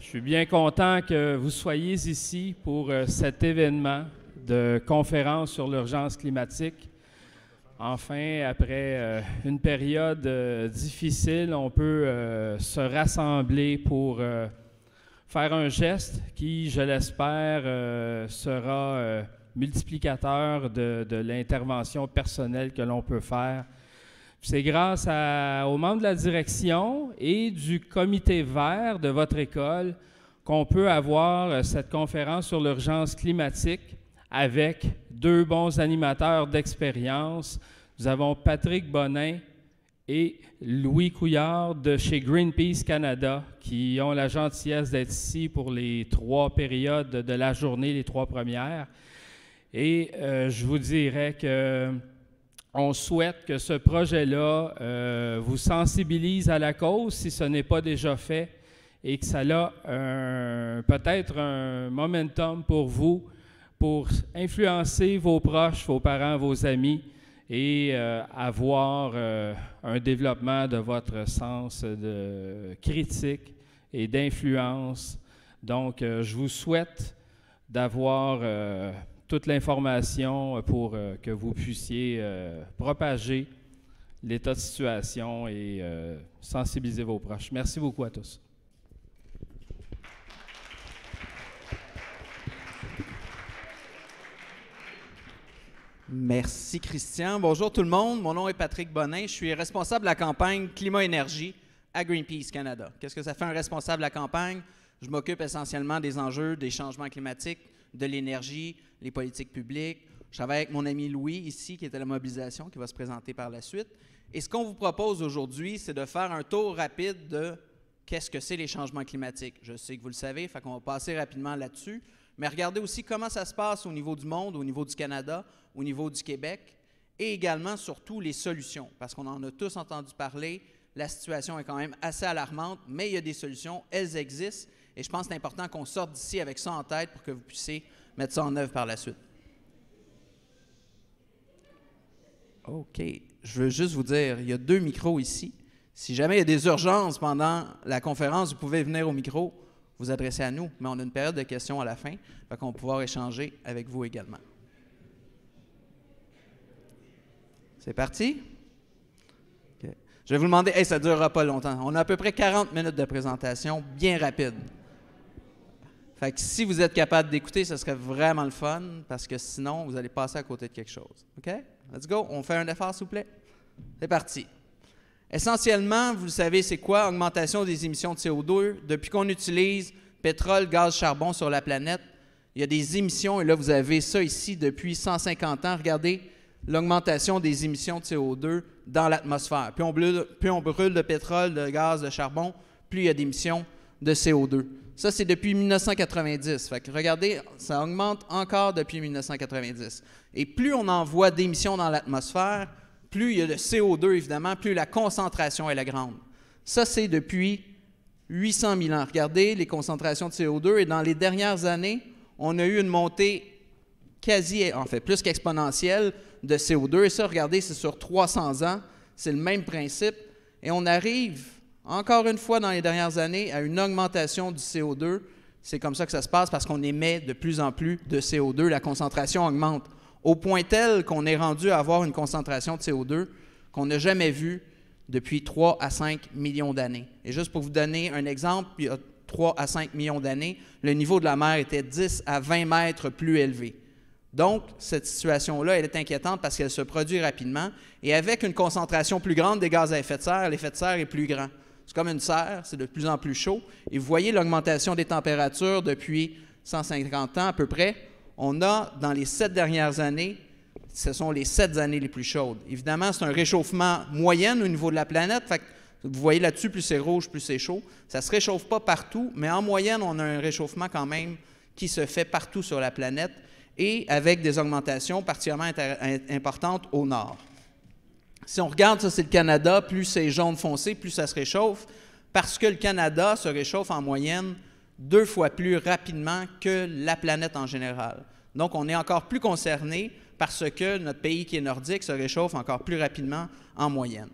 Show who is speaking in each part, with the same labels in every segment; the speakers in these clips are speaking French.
Speaker 1: Je suis bien content que vous soyez ici pour cet événement de conférence sur l'urgence climatique. Enfin, après une période difficile, on peut se rassembler pour faire un geste qui, je l'espère, sera multiplicateur de l'intervention personnelle que l'on peut faire. C'est grâce aux membres de la direction et du comité vert de votre école qu'on peut avoir cette conférence sur l'urgence climatique avec deux bons animateurs d'expérience. Nous avons Patrick Bonin et Louis Couillard de chez Greenpeace Canada qui ont la gentillesse d'être ici pour les 3 périodes de la journée, les 3 premières. Et je vous dirais que on souhaite que ce projet-là vous sensibilise à la cause, si ce n'est pas déjà fait, et que ça a peut-être un momentum pour vous, pour influencer vos proches, vos parents, vos amis, et avoir un développement de votre sens de critique et d'influence. Donc, je vous souhaite d'avoir toute l'information pour que vous puissiez propager l'état de situation et sensibiliser vos proches. Merci beaucoup à tous.
Speaker 2: Merci Christian. Bonjour tout le monde. Mon nom est Patrick Bonin. Je suis responsable de la campagne Climat-Énergie à Greenpeace Canada. Qu'est-ce que ça fait un responsable de la campagne? Je m'occupe essentiellement des enjeux des changements climatiques, de l'énergie, les politiques publiques. Je travaille avec mon ami Louis ici, qui est à la mobilisation, qui va se présenter par la suite. Et ce qu'on vous propose aujourd'hui, c'est de faire un tour rapide de qu'est-ce que c'est les changements climatiques. Je sais que vous le savez, fait qu'on va passer rapidement là-dessus. Mais regardez aussi comment ça se passe au niveau du monde, au niveau du Canada, au niveau du Québec, et également, surtout, les solutions. Parce qu'on en a tous entendu parler, la situation est quand même assez alarmante, mais il y a des solutions, elles existent. Et je pense que c'est important qu'on sorte d'ici avec ça en tête pour que vous puissiez mettre ça en œuvre par la suite. OK. Je veux juste vous dire, il y a 2 micros ici. Si jamais il y a des urgences pendant la conférence, vous pouvez venir au micro, vous adresser à nous. Mais on a une période de questions à la fin, fait qu'on va pouvoir échanger avec vous également. C'est parti? OK. Je vais vous demander, ça ne durera pas longtemps. On a à peu près 40 minutes de présentation, bien rapide. Fait que si vous êtes capable d'écouter, ce serait vraiment le fun, parce que sinon, vous allez passer à côté de quelque chose. OK? Let's go. On fait un effort, s'il vous plaît? C'est parti. Essentiellement, vous le savez, c'est quoi? Augmentation des émissions de CO2. Depuis qu'on utilise pétrole, gaz, charbon sur la planète, il y a des émissions, et là, vous avez ça ici depuis 150 ans. Regardez l'augmentation des émissions de CO2 dans l'atmosphère. Plus on brûle de pétrole, de gaz, de charbon, plus il y a d'émissions de CO2. Ça, c'est depuis 1990. Fait que regardez, ça augmente encore depuis 1990. Et plus on envoie d'émissions dans l'atmosphère, plus il y a de CO2, évidemment, plus la concentration est la grande. Ça, c'est depuis 800 000 ans. Regardez les concentrations de CO2. Et dans les dernières années, on a eu une montée plus qu'exponentielle de CO2. Et ça, regardez, c'est sur 300 ans. C'est le même principe. Et on arrive, encore une fois, dans les dernières années, à une augmentation du CO2. C'est comme ça que ça se passe parce qu'on émet de plus en plus de CO2. La concentration augmente au point tel qu'on est rendu à avoir une concentration de CO2 qu'on n'a jamais vue depuis 3 à 5 millions d'années. Et juste pour vous donner un exemple, il y a 3 à 5 millions d'années, le niveau de la mer était 10 à 20 mètres plus élevé. Donc, cette situation-là, elle est inquiétante parce qu'elle se produit rapidement. Et avec une concentration plus grande des gaz à effet de serre, l'effet de serre est plus grand. C'est comme une serre, c'est de plus en plus chaud. Et vous voyez l'augmentation des températures depuis 150 ans à peu près. On a, dans les 7 dernières années, ce sont les 7 années les plus chaudes. Évidemment, c'est un réchauffement moyen au niveau de la planète. Fait que vous voyez là-dessus, plus c'est rouge, plus c'est chaud. Ça ne se réchauffe pas partout, mais en moyenne, on a un réchauffement quand même qui se fait partout sur la planète et avec des augmentations particulièrement importantes au nord. Si on regarde, ça c'est le Canada, plus c'est jaune foncé, plus ça se réchauffe, parce que le Canada se réchauffe en moyenne 2 fois plus rapidement que la planète en général. Donc, on est encore plus concerné parce que notre pays qui est nordique se réchauffe encore plus rapidement en moyenne.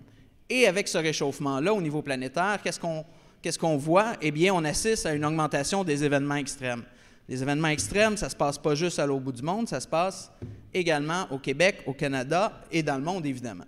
Speaker 2: Et avec ce réchauffement-là, au niveau planétaire, qu'est-ce qu'on voit? Eh bien, on assiste à une augmentation des événements extrêmes. Les événements extrêmes, ça ne se passe pas juste à l'autre bout du monde, ça se passe également au Québec, au Canada et dans le monde, évidemment.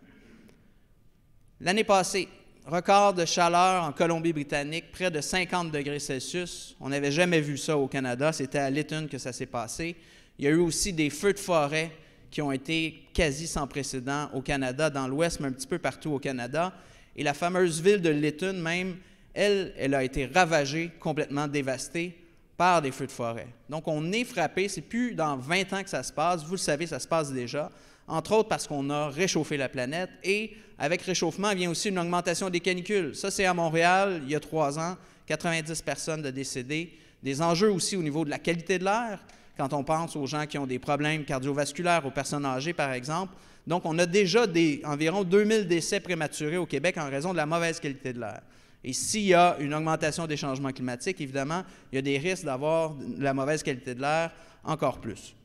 Speaker 2: L'année passée, record de chaleur en Colombie-Britannique, près de 50 degrés Celsius. On n'avait jamais vu ça au Canada, c'était à Lytton que ça s'est passé. Il y a eu aussi des feux de forêt qui ont été quasi sans précédent au Canada, dans l'Ouest, mais un petit peu partout au Canada. Et la fameuse ville de Lytton même, elle a été ravagée, complètement dévastée par des feux de forêt. Donc, on est frappé, c'est plus dans 20 ans que ça se passe, vous le savez, ça se passe déjà, entre autres parce qu'on a réchauffé la planète et avec réchauffement vient aussi une augmentation des canicules. Ça, c'est à Montréal, il y a 3 ans, 90 personnes de décédées. Des enjeux aussi au niveau de la qualité de l'air, quand on pense aux gens qui ont des problèmes cardiovasculaires, aux personnes âgées, par exemple. Donc, on a déjà environ 2000 décès prématurés au Québec en raison de la mauvaise qualité de l'air. Et s'il y a une augmentation des changements climatiques, évidemment, il y a des risques d'avoir de la mauvaise qualité de l'air encore plus.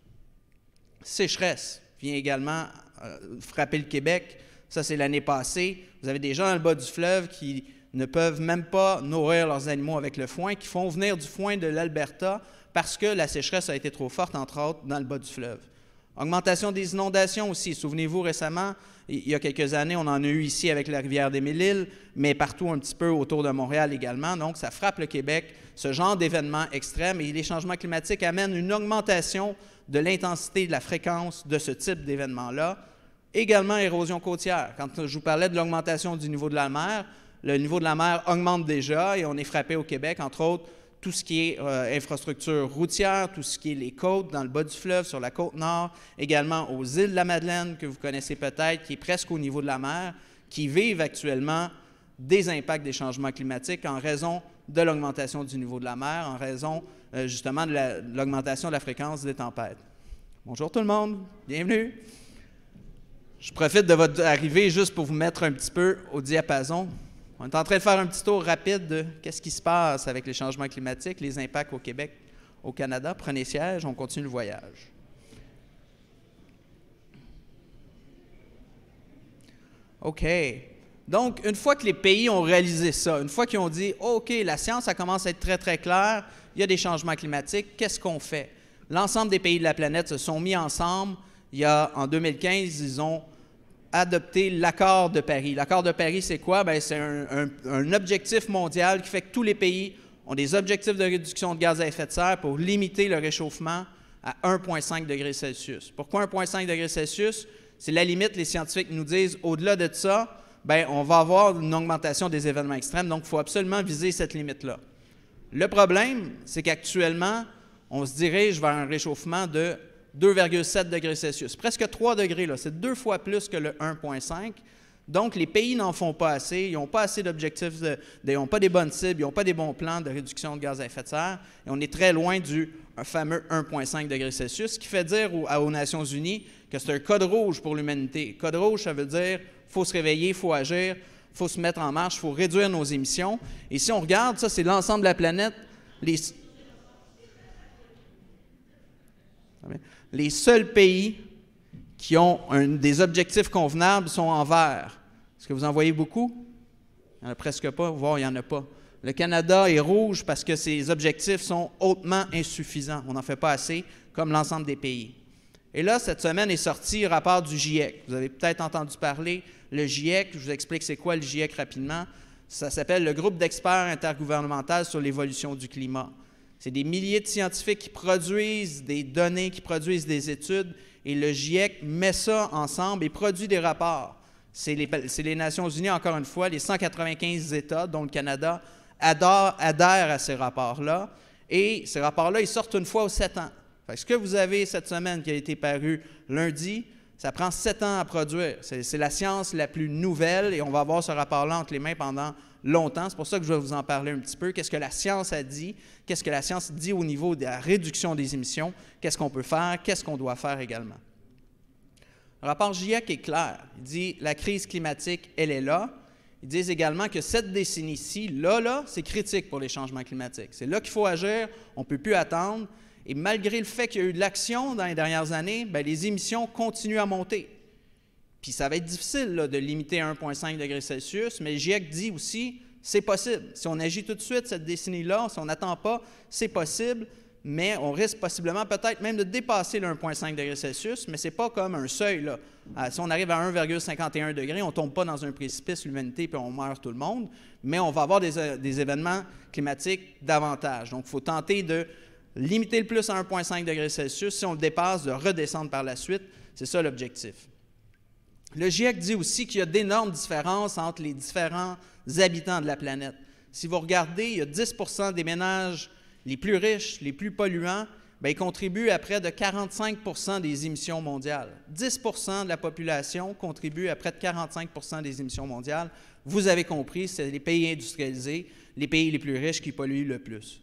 Speaker 2: Sécheresse vient également frapper le Québec. Ça, c'est l'année passée. Vous avez des gens dans le bas du fleuve qui ne peuvent même pas nourrir leurs animaux avec le foin, qui font venir du foin de l'Alberta parce que la sécheresse a été trop forte, entre autres, dans le bas du fleuve. Augmentation des inondations aussi. Souvenez-vous, récemment, il y a quelques années, on en a eu ici avec la rivière des Mille-Îles, mais partout un petit peu autour de Montréal également. Donc, ça frappe le Québec, ce genre d'événements extrêmes. Et les changements climatiques amènent une augmentation de l'intensité et de la fréquence de ce type d'événements-là. Également, érosion côtière. Quand je vous parlais de l'augmentation du niveau de la mer, le niveau de la mer augmente déjà et on est frappé au Québec, entre autres, tout ce qui est infrastructure routière, tout ce qui est les côtes dans le bas du fleuve, sur la côte nord, également aux îles de la Madeleine, que vous connaissez peut-être, qui est presque au niveau de la mer, qui vivent actuellement des impacts des changements climatiques en raison de l'augmentation du niveau de la mer, en raison justement de l'augmentation de la fréquence des tempêtes. Bonjour tout le monde, bienvenue. Je profite de votre arrivée juste pour vous mettre un petit peu au diapason. On est en train de faire un petit tour rapide de qu'est-ce qui se passe avec les changements climatiques, les impacts au Québec, au Canada. Prenez siège, on continue le voyage. OK. Donc, une fois que les pays ont réalisé ça, une fois qu'ils ont dit « OK, la science, ça commence à être très, très clair, il y a des changements climatiques, qu'est-ce qu'on fait? » L'ensemble des pays de la planète se sont mis ensemble. En 2015, ils ont adopté l'accord de Paris. L'accord de Paris, c'est quoi? Bien, c'est un objectif mondial qui fait que tous les pays ont des objectifs de réduction de gaz à effet de serre pour limiter le réchauffement à 1,5 degré Celsius. Pourquoi 1,5 degré Celsius? C'est la limite, les scientifiques nous disent, au-delà de ça, bien, on va avoir une augmentation des événements extrêmes, donc il faut absolument viser cette limite-là. Le problème, c'est qu'actuellement, on se dirige vers un réchauffement de 2,7 degrés Celsius. Presque 3 degrés, c'est 2 fois plus que le 1,5. Donc, les pays n'en font pas assez, ils n'ont pas assez d'objectifs, ils n'ont pas des bonnes cibles, ils n'ont pas des bons plans de réduction de gaz à effet de serre, et on est très loin du fameux 1,5 degrés Celsius, ce qui fait dire aux Nations unies que c'est un code rouge pour l'humanité. Code rouge, ça veut dire qu'il faut se réveiller, il faut agir, il faut se mettre en marche, il faut réduire nos émissions. Et si on regarde, ça, c'est l'ensemble de la planète. Les seuls pays qui ont des objectifs convenables sont en vert. Est-ce que vous en voyez beaucoup? Il n'y en a presque pas, voire il n'y en a pas. Le Canada est rouge parce que ses objectifs sont hautement insuffisants. On n'en fait pas assez, comme l'ensemble des pays. Et là, cette semaine est sorti le rapport du GIEC. Vous avez peut-être entendu parler, le GIEC, je vous explique c'est quoi le GIEC rapidement. Ça s'appelle le groupe d'experts intergouvernemental sur l'évolution du climat. C'est des milliers de scientifiques qui produisent des données, qui produisent des études, et le GIEC met ça ensemble et produit des rapports. C'est les Nations unies, encore une fois, les 195 États, dont le Canada, adhèrent à ces rapports-là. Et ces rapports-là, ils sortent une fois aux 7 ans. Fait que ce que vous avez cette semaine qui a été paru lundi, ça prend 7 ans à produire. C'est la science la plus nouvelle et on va avoir ce rapport-là entre les mains pendant longtemps. C'est pour ça que je vais vous en parler un petit peu. Qu'est-ce que la science a dit? Qu'est-ce que la science dit au niveau de la réduction des émissions? Qu'est-ce qu'on peut faire? Qu'est-ce qu'on doit faire également? Le rapport GIEC est clair. Il dit la crise climatique, elle est là. Ils disent également que cette décennie-ci, là, c'est critique pour les changements climatiques. C'est là qu'il faut agir. On ne peut plus attendre. Et malgré le fait qu'il y a eu de l'action dans les dernières années, bien, les émissions continuent à monter. Puis ça va être difficile là, de limiter à 1,5 degré Celsius, mais le GIEC dit aussi, C'est possible. Si on agit tout de suite cette décennie-là, si on n'attend pas, c'est possible, mais on risque possiblement peut-être même de dépasser le 1,5 degrés Celsius, mais ce n'est pas comme un seuil, là. Si on arrive à 1,51 degrés, on ne tombe pas dans un précipice, l'humanité, puis on meurt tout le monde, mais on va avoir des événements climatiques davantage. Donc, il faut tenter de limiter le plus à 1,5 degrés Celsius. Si on le dépasse, de redescendre par la suite. C'est ça l'objectif. Le GIEC dit aussi qu'il y a d'énormes différences entre les différents habitants de la planète. Si vous regardez, il y a 10 des ménages les plus riches, les plus polluants, bien, ils contribuent à près de 45 des émissions mondiales. 10 de la population contribue à près de 45 des émissions mondiales. Vous avez compris, c'est les pays industrialisés, les pays les plus riches qui polluent le plus.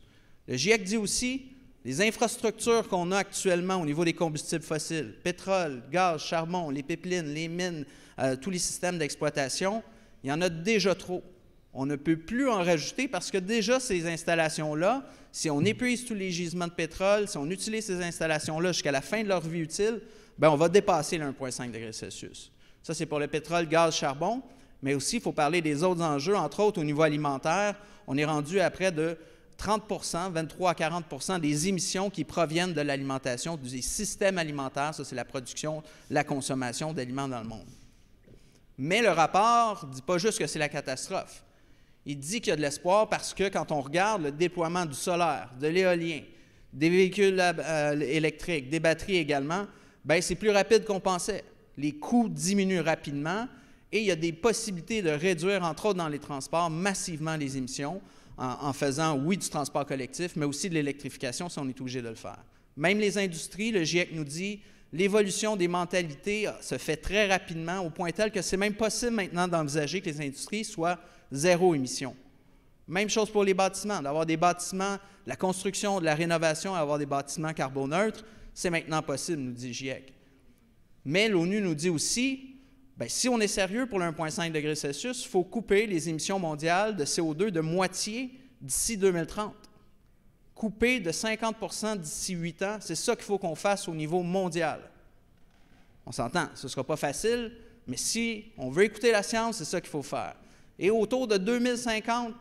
Speaker 2: Le GIEC dit aussi, les infrastructures qu'on a actuellement au niveau des combustibles fossiles, pétrole, gaz, charbon, les pipelines, les mines, tous les systèmes d'exploitation, il y en a déjà trop. On ne peut plus en rajouter parce que déjà, ces installations-là, si on épuise tous les gisements de pétrole, si on utilise ces installations-là jusqu'à la fin de leur vie utile, bien, on va dépasser le 1,5 degrés Celsius. Ça, c'est pour le pétrole, gaz, charbon, mais aussi, il faut parler des autres enjeux, entre autres au niveau alimentaire. On est rendu à près de 30 23 à 40 des émissions qui proviennent de l'alimentation, des systèmes alimentaires. Ça, c'est la production, la consommation d'aliments dans le monde. Mais le rapport ne dit pas juste que c'est la catastrophe. Il dit qu'il y a de l'espoir parce que quand on regarde le déploiement du solaire, de l'éolien, des véhicules électriques, des batteries également, bien, c'est plus rapide qu'on pensait. Les coûts diminuent rapidement et il y a des possibilités de réduire, entre autres dans les transports, massivement les émissions en faisant, oui, du transport collectif, mais aussi de l'électrification si on est obligé de le faire. Même les industries, le GIEC nous dit, l'évolution des mentalités se fait très rapidement au point tel que c'est même possible maintenant d'envisager que les industries soient zéro émission. Même chose pour les bâtiments, d'avoir des bâtiments, la construction, de la rénovation, avoir des bâtiments carboneutres, c'est maintenant possible, nous dit GIEC. Mais l'ONU nous dit aussi, bien, si on est sérieux pour le 1,5 degrés Celsius, il faut couper les émissions mondiales de CO2 de moitié d'ici 2030. Couper de 50 d'ici 8 ans, c'est ça qu'il faut qu'on fasse au niveau mondial. On s'entend, ce ne sera pas facile, mais si on veut écouter la science, c'est ça qu'il faut faire. Et autour de 2050,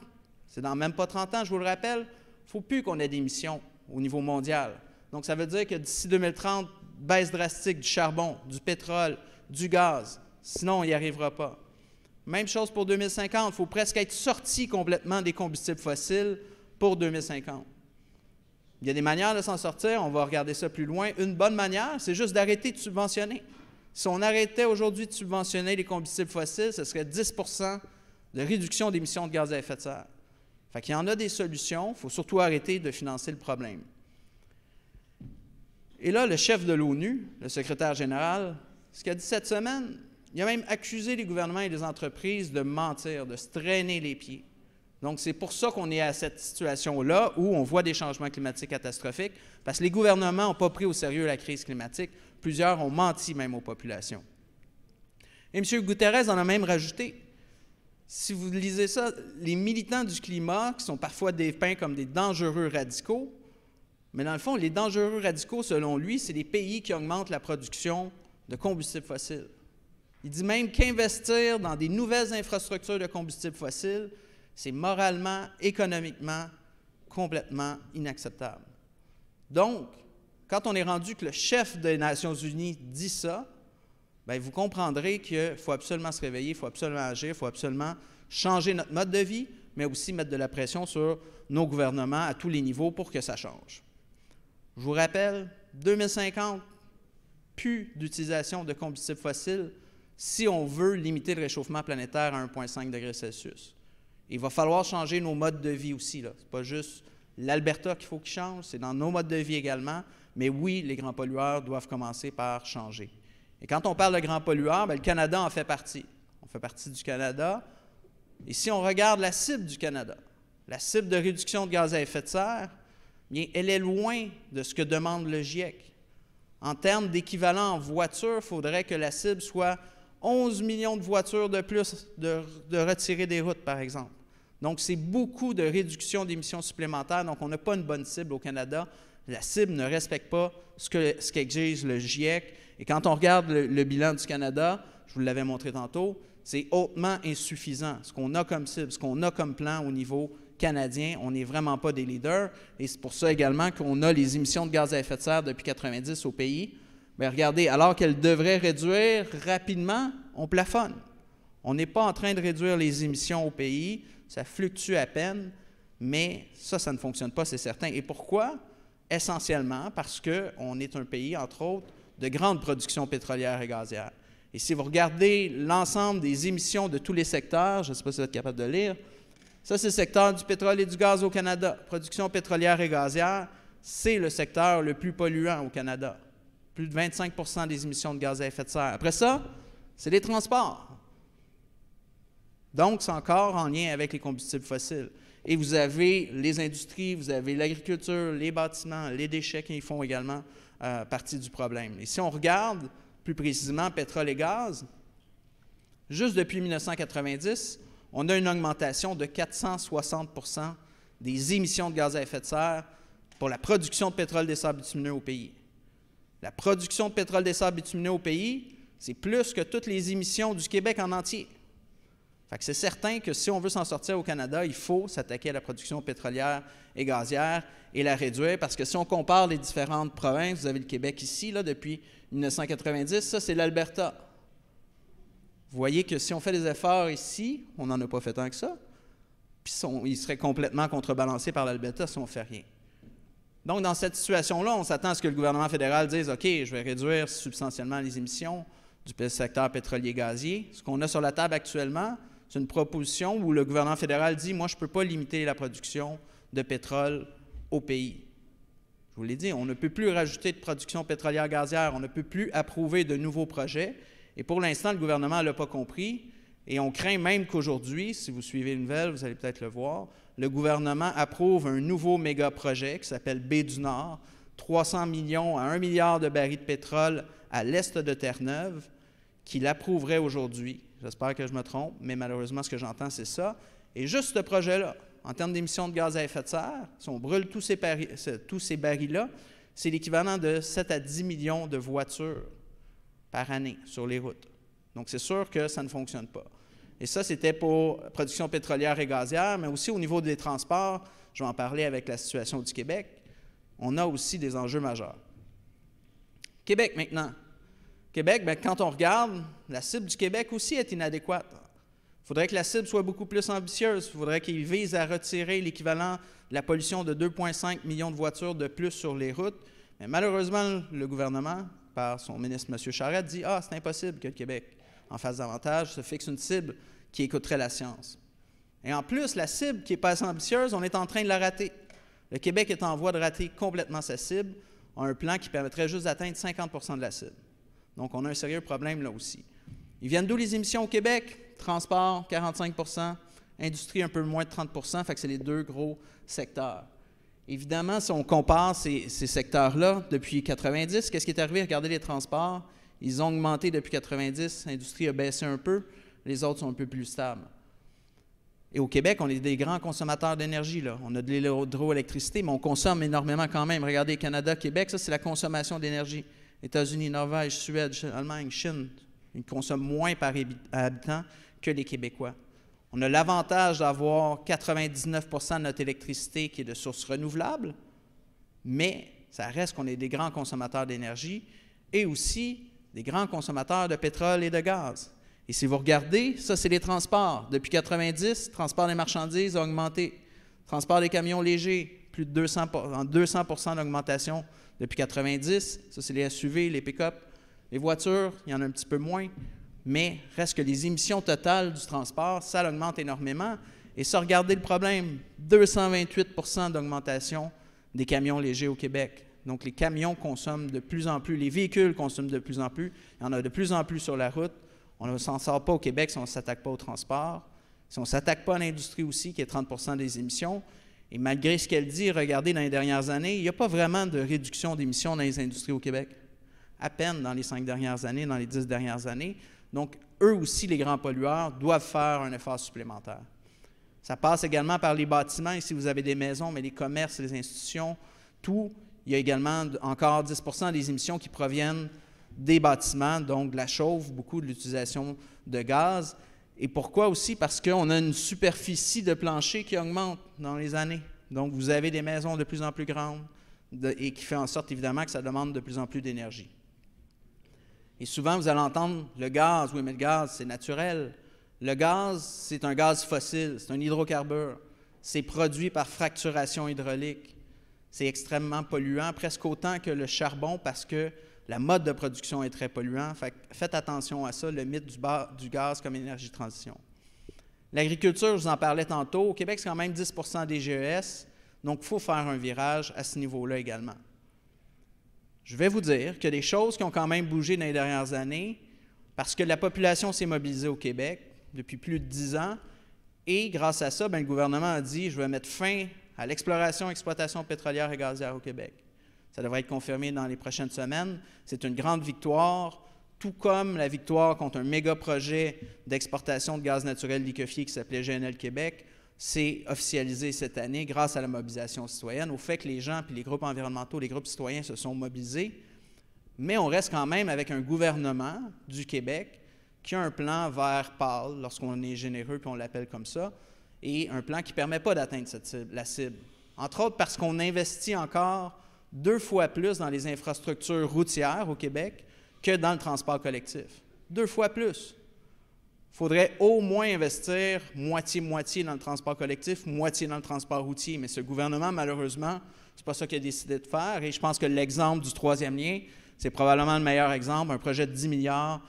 Speaker 2: c'est dans même pas 30 ans, je vous le rappelle, il ne faut plus qu'on ait d'émissions au niveau mondial. Donc, ça veut dire que d'ici 2030, baisse drastique du charbon, du pétrole, du gaz. Sinon, on n'y arrivera pas. Même chose pour 2050, il faut presque être sorti complètement des combustibles fossiles pour 2050. Il y a des manières de s'en sortir, on va regarder ça plus loin. Une bonne manière, c'est juste d'arrêter de subventionner. Si on arrêtait aujourd'hui de subventionner les combustibles fossiles, ce serait 10 de réduction d'émissions de gaz à effet de serre. Fait qu'il y en a des solutions, il faut surtout arrêter de financer le problème. Et là, le chef de l'ONU, le secrétaire général, ce qu'il a dit cette semaine, il a même accusé les gouvernements et les entreprises de mentir, de se traîner les pieds. Donc, c'est pour ça qu'on est à cette situation-là où on voit des changements climatiques catastrophiques, parce que les gouvernements n'ont pas pris au sérieux la crise climatique. Plusieurs ont menti même aux populations. Et M. Guterres en a même rajouté. Si vous lisez ça, les militants du climat, qui sont parfois dépeints comme des dangereux radicaux, mais dans le fond, les dangereux radicaux, selon lui, c'est les pays qui augmentent la production de combustibles fossiles. Il dit même qu'investir dans des nouvelles infrastructures de combustibles fossiles, c'est moralement, économiquement, complètement inacceptable. Donc, quand on est rendu que le chef des Nations unies dit ça, bien, vous comprendrez qu'il faut absolument se réveiller, il faut absolument agir, il faut absolument changer notre mode de vie, mais aussi mettre de la pression sur nos gouvernements à tous les niveaux pour que ça change. Je vous rappelle, 2050, plus d'utilisation de combustibles fossiles si on veut limiter le réchauffement planétaire à 1,5 degré Celsius. Il va falloir changer nos modes de vie aussi. Ce n'est pas juste l'Alberta qu'il faut qu'il change, c'est dans nos modes de vie également. Mais oui, les grands pollueurs doivent commencer par changer. Et quand on parle de grands pollueurs, bien, le Canada en fait partie. On fait partie du Canada. Et si on regarde la cible du Canada, la cible de réduction de gaz à effet de serre, bien, elle est loin de ce que demande le GIEC. En termes d'équivalent en voitures, il faudrait que la cible soit 11 millions de voitures de plus de retirer des routes, par exemple. Donc, c'est beaucoup de réduction d'émissions supplémentaires. Donc, on n'a pas une bonne cible au Canada. La cible ne respecte pas ce qu'exige le GIEC. Et quand on regarde le bilan du Canada, je vous l'avais montré tantôt, c'est hautement insuffisant. Ce qu'on a comme cible, ce qu'on a comme plan au niveau canadien, on n'est vraiment pas des leaders. Et c'est pour ça également qu'on a les émissions de gaz à effet de serre depuis 1990 au pays. Bien, regardez, alors qu'elles devraient réduire rapidement, on plafonne. On n'est pas en train de réduire les émissions au pays, ça fluctue à peine, mais ça ne fonctionne pas, c'est certain. Et pourquoi? Essentiellement parce qu'on est un pays, entre autres, de grande production pétrolière et gazière. Et si vous regardez l'ensemble des émissions de tous les secteurs, je ne sais pas si vous êtes capable de lire, ça c'est le secteur du pétrole et du gaz au Canada. Production pétrolière et gazière, c'est le secteur le plus polluant au Canada. Plus de 25% des émissions de gaz à effet de serre. Après ça, c'est les transports. Donc, c'est encore en lien avec les combustibles fossiles. Et vous avez les industries, vous avez l'agriculture, les bâtiments, les déchets qui font également partie du problème. Et si on regarde plus précisément pétrole et gaz, juste depuis 1990, on a une augmentation de 460% des émissions de gaz à effet de serre pour la production de pétrole des sables bitumineux au pays. La production de pétrole des sables bitumineux au pays, c'est plus que toutes les émissions du Québec en entier. Fait que c'est certain que si on veut s'en sortir au Canada, il faut s'attaquer à la production pétrolière et gazière et la réduire, parce que si on compare les différentes provinces, vous avez le Québec ici, là, depuis 1990, ça c'est l'Alberta. Vous voyez que si on fait des efforts ici, on n'en a pas fait tant que ça, puis il serait complètement contrebalancé par l'Alberta si on ne fait rien. Donc, dans cette situation-là, on s'attend à ce que le gouvernement fédéral dise « OK, je vais réduire substantiellement les émissions du secteur pétrolier-gazier ». Ce qu'on a sur la table actuellement, c'est une proposition où le gouvernement fédéral dit « Moi, je ne peux pas limiter la production de pétrole au pays ». Je vous l'ai dit, on ne peut plus rajouter de production pétrolière-gazière, on ne peut plus approuver de nouveaux projets. Et pour l'instant, le gouvernement ne l'a pas compris. Et on craint même qu'aujourd'hui, si vous suivez les nouvelles, vous allez peut-être le voir, le gouvernement approuve un nouveau méga-projet qui s'appelle Baie du Nord, 300 millions à 1 milliard de barils de pétrole à l'est de Terre-Neuve, qu'il approuverait aujourd'hui. J'espère que je me trompe, mais malheureusement, ce que j'entends, c'est ça. Et juste ce projet-là, en termes d'émissions de gaz à effet de serre, si on brûle tous ces barils-là, c'est l'équivalent de 7 à 10 millions de voitures par année sur les routes. Donc, c'est sûr que ça ne fonctionne pas. Et ça, c'était pour production pétrolière et gazière, mais aussi au niveau des transports, je vais en parler avec la situation du Québec, on a aussi des enjeux majeurs. Québec, maintenant. Québec, bien, quand on regarde, la cible du Québec aussi est inadéquate. Il faudrait que la cible soit beaucoup plus ambitieuse. Il faudrait qu'il vise à retirer l'équivalent de la pollution de 2,5 millions de voitures de plus sur les routes. Mais malheureusement, le gouvernement, par son ministre M. Charette, dit « Ah, c'est impossible que le Québec en fasse davantage, se fixe une cible qui écouterait la science. » Et en plus, la cible qui n'est pas assez ambitieuse, on est en train de la rater. Le Québec est en voie de rater complètement sa cible, a un plan qui permettrait juste d'atteindre 50% de la cible. Donc, on a un sérieux problème là aussi. Ils viennent d'où les émissions au Québec? Transport, 45%, industrie, un peu moins de 30%, fait que c'est les deux gros secteurs. Évidemment, si on compare ces secteurs-là depuis 1990, qu'est-ce qui est arrivé? Regardez les transports. Ils ont augmenté depuis 1990, l'industrie a baissé un peu, les autres sont un peu plus stables. Et au Québec, on est des grands consommateurs d'énergie, là. On a de l'hydroélectricité, mais on consomme énormément quand même. Regardez, Canada, Québec, ça, c'est la consommation d'énergie. États-Unis, Norvège, Suède, Allemagne, Chine, ils consomment moins par habitant que les Québécois. On a l'avantage d'avoir 99% de notre électricité qui est de sources renouvelables, mais ça reste qu'on est des grands consommateurs d'énergie et aussi des grands consommateurs de pétrole et de gaz. Et si vous regardez, ça, c'est les transports. Depuis 1990, le transport des marchandises a augmenté. Le transport des camions légers, plus de 200% d'augmentation depuis 1990. Ça, c'est les SUV, les pick-up. Les voitures, il y en a un petit peu moins. Mais reste que les émissions totales du transport, ça augmente énormément. Et ça, regardez le problème, 228% d'augmentation des camions légers au Québec. Donc, les camions consomment de plus en plus, les véhicules consomment de plus en plus. Il y en a de plus en plus sur la route. On ne s'en sort pas au Québec si on ne s'attaque pas au transport, si on ne s'attaque pas à l'industrie aussi, qui est 30% des émissions. Et malgré ce qu'elle dit, regardez, dans les dernières années, il n'y a pas vraiment de réduction d'émissions dans les industries au Québec. À peine dans les 5 dernières années, dans les 10 dernières années. Donc, eux aussi, les grands pollueurs, doivent faire un effort supplémentaire. Ça passe également par les bâtiments. Ici, vous avez des maisons, mais les commerces, les institutions, tout. Il y a également encore 10% des émissions qui proviennent des bâtiments, donc de la chauffe, beaucoup de l'utilisation de gaz. Et pourquoi aussi? Parce qu'on a une superficie de plancher qui augmente dans les années. Donc, vous avez des maisons de plus en plus grandes et qui fait en sorte, évidemment, que ça demande de plus en plus d'énergie. Et souvent, vous allez entendre le gaz. Oui, mais le gaz, c'est naturel. Le gaz, c'est un gaz fossile, c'est un hydrocarbure. C'est produit par fracturation hydraulique. C'est extrêmement polluant, presque autant que le charbon, parce que la mode de production est très polluant. Faites attention à ça, le mythe du gaz comme énergie de transition. L'agriculture, je vous en parlais tantôt. Au Québec, c'est quand même 10 des GES, donc il faut faire un virage à ce niveau-là également. Je vais vous dire qu'il y a des choses qui ont quand même bougé dans les dernières années parce que la population s'est mobilisée au Québec depuis plus de 10 ans et grâce à ça, le gouvernement a dit « je vais mettre fin à l'exploration et exploitation pétrolière et gazière au Québec ». Ça devrait être confirmé dans les prochaines semaines. C'est une grande victoire, tout comme la victoire contre un méga projet d'exportation de gaz naturel liquéfié qui s'appelait GNL Québec. C'est officialisé cette année grâce à la mobilisation citoyenne, au fait que les gens puis les groupes environnementaux, les groupes citoyens se sont mobilisés. Mais on reste quand même avec un gouvernement du Québec qui a un plan vert pâle, lorsqu'on est généreux puis on l'appelle comme ça, et un plan qui ne permet pas d'atteindre la cible. Entre autres parce qu'on investit encore 2 fois plus dans les infrastructures routières au Québec que dans le transport collectif. 2 fois plus. Il faudrait au moins investir moitié-moitié dans le transport collectif, moitié dans le transport routier. Mais ce gouvernement, malheureusement, ce n'est pas ça qu'il a décidé de faire. Et je pense que l'exemple du 3e lien, c'est probablement le meilleur exemple. Un projet de 10 milliards.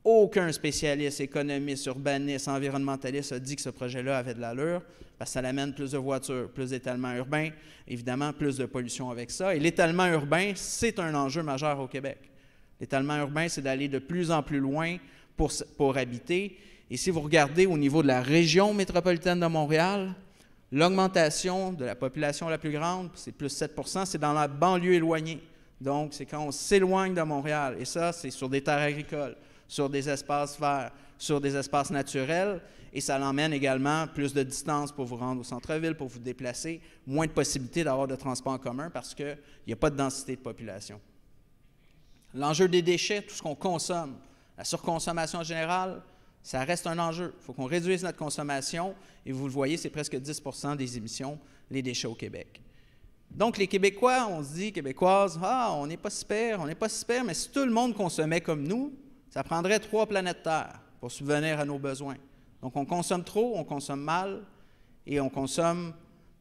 Speaker 2: Aucun spécialiste, économiste, urbaniste, environnementaliste a dit que ce projet-là avait de l'allure, parce que ça amène plus de voitures, plus d'étalement urbain, évidemment, plus de pollution avec ça. Et l'étalement urbain, c'est un enjeu majeur au Québec. L'étalement urbain, c'est d'aller de plus en plus loin pour habiter. Et si vous regardez au niveau de la région métropolitaine de Montréal, l'augmentation de la population la plus grande, c'est plus 7 %, c'est dans la banlieue éloignée. Donc, c'est quand on s'éloigne de Montréal. Et ça, c'est sur des terres agricoles, sur des espaces verts, sur des espaces naturels, et ça l'emmène également plus de distance pour vous rendre au centre-ville, pour vous déplacer, moins de possibilités d'avoir de transport en commun parce qu'il n'y a pas de densité de population. L'enjeu des déchets, tout ce qu'on consomme, la surconsommation générale, ça reste un enjeu. Il faut qu'on réduise notre consommation, et vous le voyez, c'est presque 10 % des émissions, les déchets au Québec. Donc, les Québécois, on se dit, Québécoises, on n'est pas super, mais si tout le monde consommait comme nous, ça prendrait 3 planètes Terre pour subvenir à nos besoins. Donc, on consomme trop, on consomme mal, et on consomme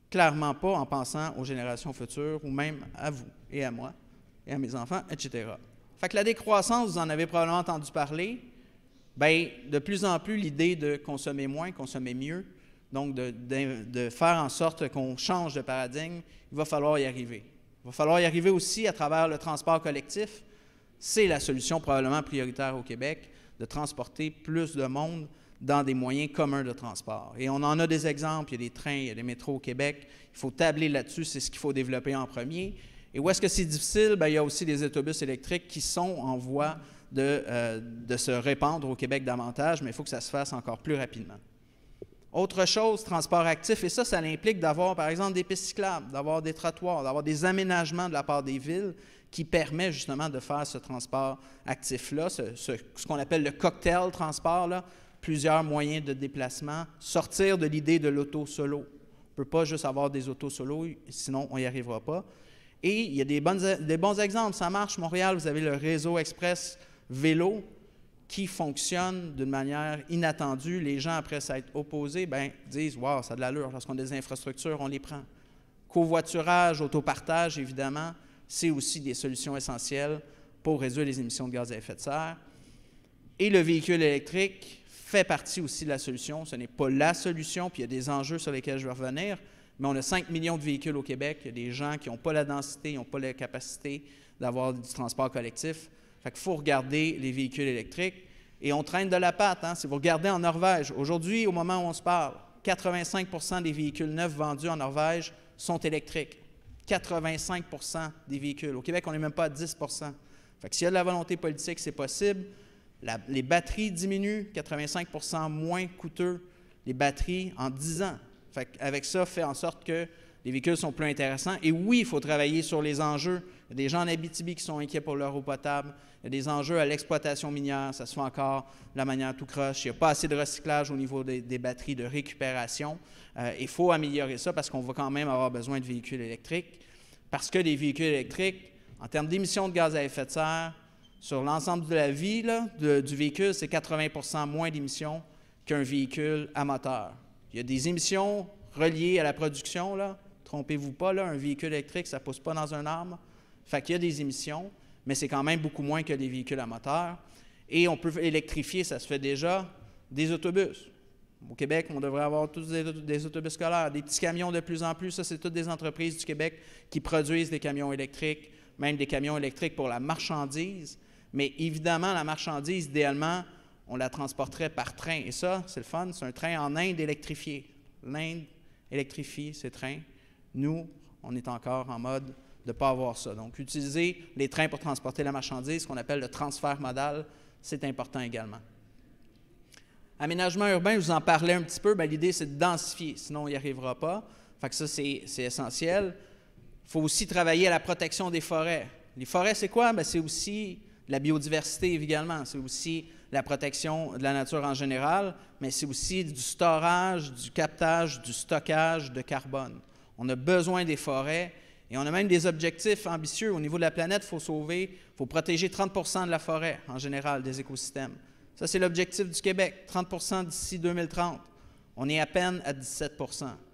Speaker 2: clairement pas en pensant aux générations futures, ou même à vous et à moi, et à mes enfants, etc. Fait que la décroissance, vous en avez probablement entendu parler, de plus en plus, l'idée de consommer moins, consommer mieux, donc de faire en sorte qu'on change de paradigme, il va falloir y arriver. Il va falloir y arriver aussi à travers le transport collectif. C'est la solution probablement prioritaire au Québec, de transporter plus de monde dans des moyens communs de transport. Et on en a des exemples, il y a des trains, il y a des métros au Québec, il faut tabler là-dessus, c'est ce qu'il faut développer en premier. Et où est-ce que c'est difficile? Il y a aussi des autobus électriques qui sont en voie de se répandre au Québec davantage, mais il faut que ça se fasse encore plus rapidement. Autre chose, transport actif, et ça implique d'avoir, par exemple, des pistes cyclables, d'avoir des trottoirs, d'avoir des aménagements de la part des villes qui permet justement de faire ce transport actif-là, ce qu'on appelle le cocktail transport, là, plusieurs moyens de déplacement, sortir de l'idée de l'auto solo. On ne peut pas juste avoir des autos solo, sinon on n'y arrivera pas. Et il y a des bons exemples, ça marche. Montréal, vous avez le réseau express vélo qui fonctionne d'une manière inattendue. Les gens, après s'être opposés, disent « Wow, ça a de l'allure, lorsqu'on a des infrastructures, on les prend ». Covoiturage, autopartage, évidemment, c'est aussi des solutions essentielles pour réduire les émissions de gaz à effet de serre. Et le véhicule électrique fait partie aussi de la solution. Ce n'est pas la solution, puis il y a des enjeux sur lesquels je vais revenir, mais on a 5 millions de véhicules au Québec. Il y a des gens qui n'ont pas la densité, qui n'ont pas la capacité d'avoir du transport collectif. Fait qu'il faut regarder les véhicules électriques. Et on traîne de la patte. Si vous regardez en Norvège, aujourd'hui, au moment où on se parle, 85 % des véhicules neufs vendus en Norvège sont électriques. 85 % des véhicules. Au Québec, on n'est même pas à 10 %. Fait que s'il y a de la volonté politique, c'est possible. Les batteries diminuent, 85 % moins coûteux, les batteries en 10 ans. Fait qu'avec ça, fait en sorte que Les véhicules sont plus intéressants. Et oui, il faut travailler sur les enjeux. Il y a des gens en Abitibi qui sont inquiets pour leur eau potable. Il y a des enjeux à l'exploitation minière. Ça se fait encore de la manière tout croche. Il n'y a pas assez de recyclage au niveau des batteries de récupération. Il faut améliorer ça parce qu'on va quand même avoir besoin de véhicules électriques. Parce que les véhicules électriques, en termes d'émissions de gaz à effet de serre, sur l'ensemble de la vie là, du véhicule, c'est 80 moins d'émissions qu'un véhicule à moteur. Il y a des émissions reliées à la production, là. Trompez-vous pas, là, un véhicule électrique, ça ne pousse pas dans un arbre. Fait qu'il y a des émissions, mais c'est quand même beaucoup moins que des véhicules à moteur. Et on peut électrifier, ça se fait déjà, des autobus. Au Québec, on devrait avoir tous des autobus scolaires, des petits camions de plus en plus. Ça, c'est toutes des entreprises du Québec qui produisent des camions électriques, même des camions électriques pour la marchandise. Mais évidemment, la marchandise, idéalement, on la transporterait par train. Et ça, c'est le fun, c'est un train en Inde électrifié. L'Inde électrifie ses trains. Nous, on est encore en mode de ne pas avoir ça. Donc, utiliser les trains pour transporter la marchandise, ce qu'on appelle le transfert modal, c'est important également. Aménagement urbain, je vous en parlais un petit peu. L'idée, c'est de densifier, sinon on n'y arrivera pas. Fait que ça, c'est essentiel. Il faut aussi travailler à la protection des forêts. Les forêts, c'est quoi? C'est aussi la biodiversité, évidemment. C'est aussi la protection de la nature en général, mais c'est aussi du storage, du captage, du stockage de carbone. On a besoin des forêts et on a même des objectifs ambitieux. Au niveau de la planète, il faut protéger 30 de la forêt en général, des écosystèmes. Ça, c'est l'objectif du Québec, 30 d'ici 2030. On est à peine à 17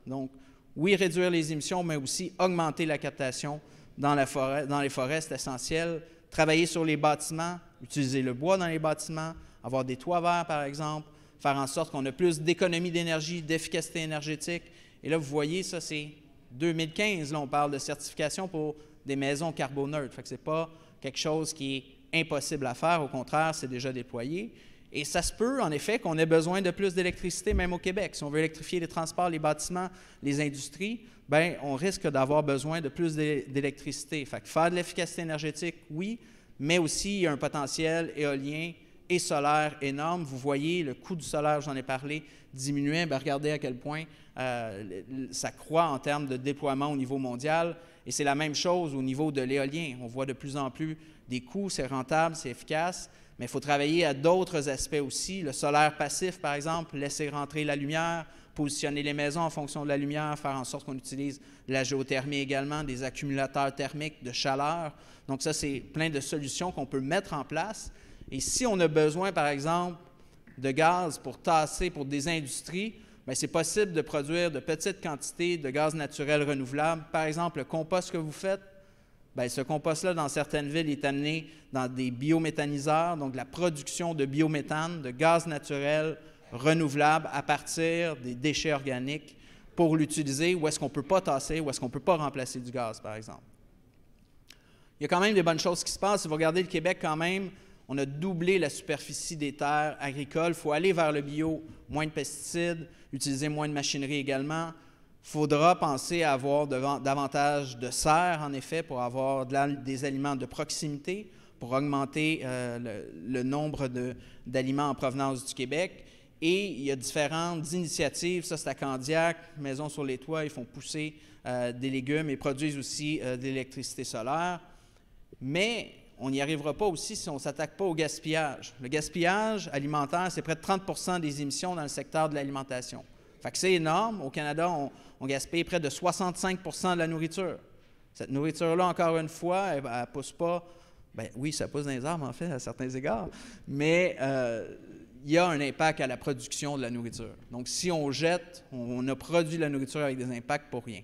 Speaker 2: Donc, oui, réduire les émissions, mais aussi augmenter la captation dans les forêts, c'est essentiel. Travailler sur les bâtiments, utiliser le bois dans les bâtiments, avoir des toits verts, par exemple, faire en sorte qu'on ait plus d'économie d'énergie, d'efficacité énergétique. Et là, vous voyez, ça, c'est 2015. Là, on parle de certification pour des maisons carboneutres. Fait que ce n'est pas quelque chose qui est impossible à faire. Au contraire, c'est déjà déployé. Et ça se peut, en effet, qu'on ait besoin de plus d'électricité, même au Québec. Si on veut électrifier les transports, les bâtiments, les industries, bien, on risque d'avoir besoin de plus d'électricité. Fait que faire de l'efficacité énergétique, oui, mais aussi il y a un potentiel éolien et solaire énorme. Vous voyez, le coût du solaire, j'en ai parlé, diminuait. Bien, regardez à quel point ça croît en termes de déploiement au niveau mondial. Et c'est la même chose au niveau de l'éolien. On voit de plus en plus des coûts, c'est rentable, c'est efficace. Mais il faut travailler à d'autres aspects aussi. Le solaire passif, par exemple, laisser rentrer la lumière, positionner les maisons en fonction de la lumière, faire en sorte qu'on utilise de la géothermie également, des accumulateurs thermiques de chaleur. Donc ça, c'est plein de solutions qu'on peut mettre en place. Et si on a besoin, par exemple, de gaz pour tasser pour des industries, bien, c'est possible de produire de petites quantités de gaz naturel renouvelable. Par exemple, le compost que vous faites, bien, ce compost-là, dans certaines villes, est amené dans des biométhaniseurs, donc la production de biométhane, de gaz naturel renouvelable à partir des déchets organiques pour l'utiliser où est-ce qu'on ne peut pas tasser, où est-ce qu'on ne peut pas remplacer du gaz, par exemple. Il y a quand même des bonnes choses qui se passent. Si vous regardez le Québec, quand même, on a doublé la superficie des terres agricoles. Il faut aller vers le bio, moins de pesticides, utiliser moins de machinerie également. Il faudra penser à avoir davantage de serres, en effet, pour avoir des aliments de proximité, pour augmenter le nombre d'aliments en provenance du Québec. Et il y a différentes initiatives. Ça, c'est à Candiac, Maison sur les toits, ils font pousser des légumes et produisent aussi de l'électricité solaire. Mais on n'y arrivera pas aussi si on ne s'attaque pas au gaspillage. Le gaspillage alimentaire, c'est près de 30 des émissions dans le secteur de l'alimentation. Fait que c'est énorme. Au Canada, on gaspille près de 65 de la nourriture. Cette nourriture-là, encore une fois, elle ne pousse pas. Bien, oui, ça pousse dans les arbres, en fait, à certains égards, mais il y a un impact à la production de la nourriture. Donc, si on jette, on a produit la nourriture avec des impacts pour rien.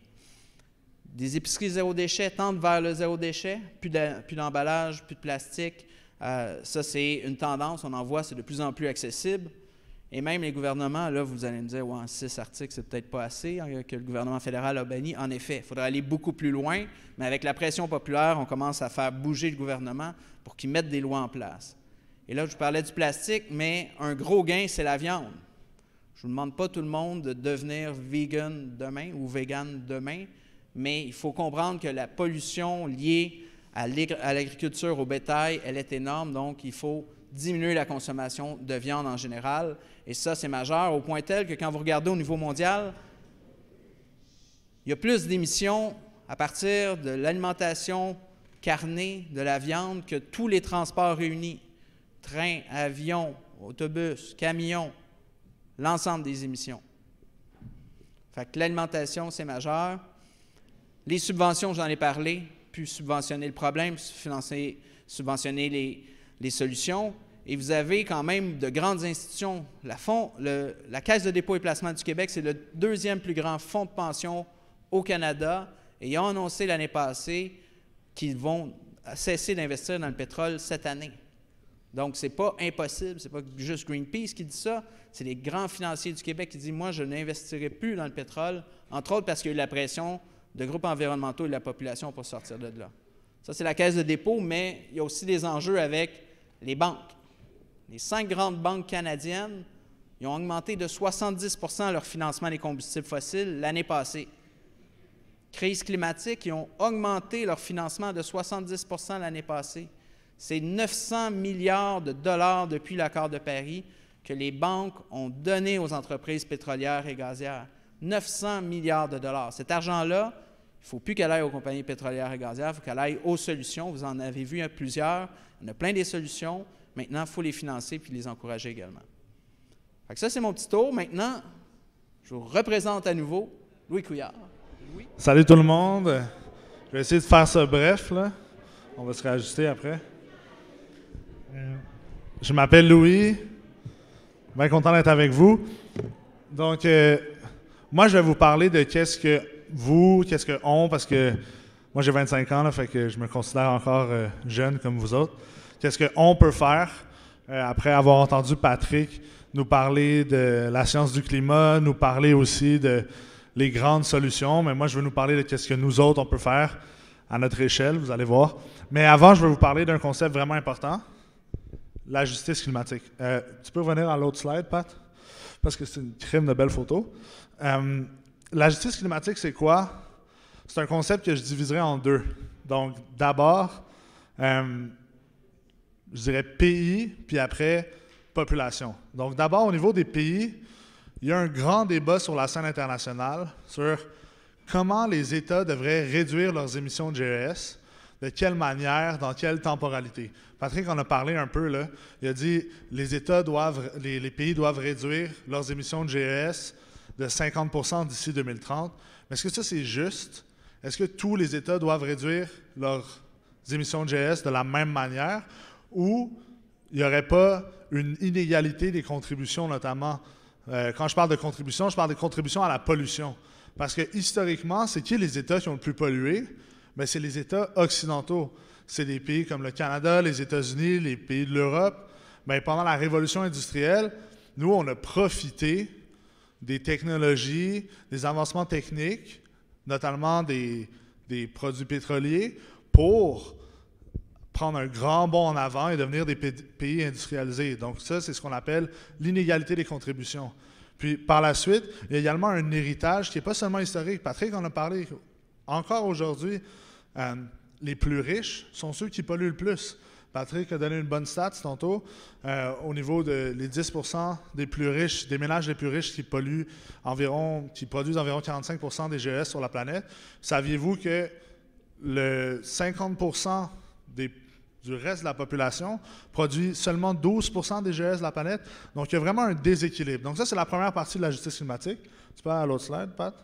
Speaker 2: Des épiceries zéro déchet tendent vers le zéro déchet, plus d'emballage, plus de plastique. Ça, c'est une tendance, on en voit, c'est de plus en plus accessible. Et même les gouvernements, là, vous allez me dire, ouais, 6 articles, c'est peut-être pas assez que le gouvernement fédéral a banni. En effet, il faudrait aller beaucoup plus loin, mais avec la pression populaire, on commence à faire bouger le gouvernement pour qu'il mette des lois en place. Et là, je vous parlais du plastique, mais un gros gain, c'est la viande. Je ne vous demande pas tout le monde de devenir vegan demain ou vegan demain, mais il faut comprendre que la pollution liée à l'agriculture, au bétail, elle est énorme, donc il faut diminuer la consommation de viande en général. Et ça, c'est majeur, au point tel que quand vous regardez au niveau mondial, il y a plus d'émissions à partir de l'alimentation carnée, de la viande, que tous les transports réunis. Train, avion, autobus, camion, l'ensemble des émissions. Fait que l'alimentation, c'est majeur. Les subventions, j'en ai parlé, puis subventionner le problème, subventionner les solutions. Et vous avez quand même de grandes institutions. La Caisse de dépôt et placement du Québec, c'est le deuxième plus grand fonds de pension au Canada. Et ils ont annoncé l'année passée qu'ils vont cesser d'investir dans le pétrole cette année. Donc, ce n'est pas impossible, ce n'est pas juste Greenpeace qui dit ça, c'est les grands financiers du Québec qui disent « Moi, je n'investirai plus dans le pétrole », entre autres parce qu'il y a eu la pression de groupes environnementaux et de la population pour sortir de là. Ça, c'est la Caisse de dépôt, mais il y a aussi des enjeux avec les banques. Les 5 grandes banques canadiennes, ils ont augmenté de 70% leur financement des combustibles fossiles l'année passée. Crise climatique, ils ont augmenté leur financement de 70% l'année passée. C'est 900 milliards de dollars depuis l'accord de Paris que les banques ont donné aux entreprises pétrolières et gazières. 900 milliards de dollars. Cet argent-là, il ne faut plus qu'elle aille aux compagnies pétrolières et gazières, il faut qu'elle aille aux solutions. Vous en avez vu plusieurs. On a plein des solutions. Maintenant, il faut les financer puis les encourager également. Fait que ça, c'est mon petit tour. Maintenant, je vous représente à nouveau Louis Couillard. Louis.
Speaker 3: Salut tout le monde. Je vais essayer de faire ça bref, là. On va se réajuster après. Je m'appelle Louis. Bien content d'être avec vous. Donc, moi, je vais vous parler de qu'est-ce que on, parce que moi, j'ai 25 ans, là, fait que je me considère encore jeune comme vous autres. Qu'est-ce qu'on peut faire après avoir entendu Patrick nous parler de la science du climat, nous parler aussi de les grandes solutions, mais moi, je veux nous parler de qu'est-ce que nous autres, on peut faire à notre échelle, vous allez voir. Mais avant, je vais vous parler d'un concept vraiment important, la justice climatique. Tu peux revenir à l'autre slide, Pat? Parce que c'est une crime de belles photos. La justice climatique, c'est quoi? C'est un concept que je diviserai en deux. Donc, d'abord, je dirais pays, puis après, population. Donc, d'abord, au niveau des pays, il y a un grand débat sur la scène internationale sur comment les États devraient réduire leurs émissions de GES, de quelle manière, dans quelle temporalité. Patrick en a parlé un peu, là. Il a dit les pays doivent réduire leurs émissions de GES de 50% d'ici 2030. Mais est-ce que ça, c'est juste? Est-ce que tous les États doivent réduire leurs émissions de GES de la même manière? Ou il n'y aurait pas une inégalité des contributions, notamment? Quand je parle de contributions, je parle de contributions à la pollution. Parce que historiquement, c'est qui les États qui ont le plus pollué? Bien, c'est les États occidentaux. C'est des pays comme le Canada, les États-Unis, les pays de l'Europe. Bien, pendant la révolution industrielle, nous, on a profité des technologies, des avancements techniques, notamment des produits pétroliers, pour prendre un grand bond en avant et devenir des pays industrialisés. Donc ça, c'est ce qu'on appelle l'inégalité des contributions. Puis par la suite, il y a également un héritage qui n'est pas seulement historique. Patrick en a parlé. Encore aujourd'hui, les plus riches sont ceux qui polluent le plus. Patrick a donné une bonne stat tantôt au niveau de les 10% des plus riches, des ménages les plus riches qui produisent environ 45% des GES sur la planète. Saviez-vous que le 50% du reste de la population produit seulement 12% des GES de la planète? Donc, il y a vraiment un déséquilibre. Donc, ça, c'est la première partie de la justice climatique. Tu peux aller à l'autre slide, Pat?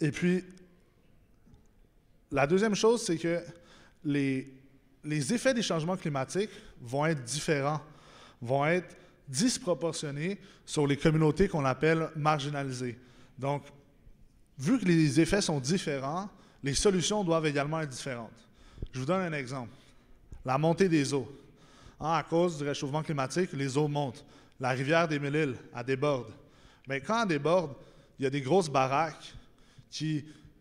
Speaker 3: Et puis, la deuxième chose, c'est que les effets des changements climatiques vont être différents, vont être disproportionnés sur les communautés qu'on appelle marginalisées. Donc, vu que les effets sont différents, les solutions doivent également être différentes. Je vous donne un exemple. La montée des eaux. À cause du réchauffement climatique, les eaux montent. La rivière des Mille-Îles, elle déborde. Mais quand elle déborde, il y a des grosses baraques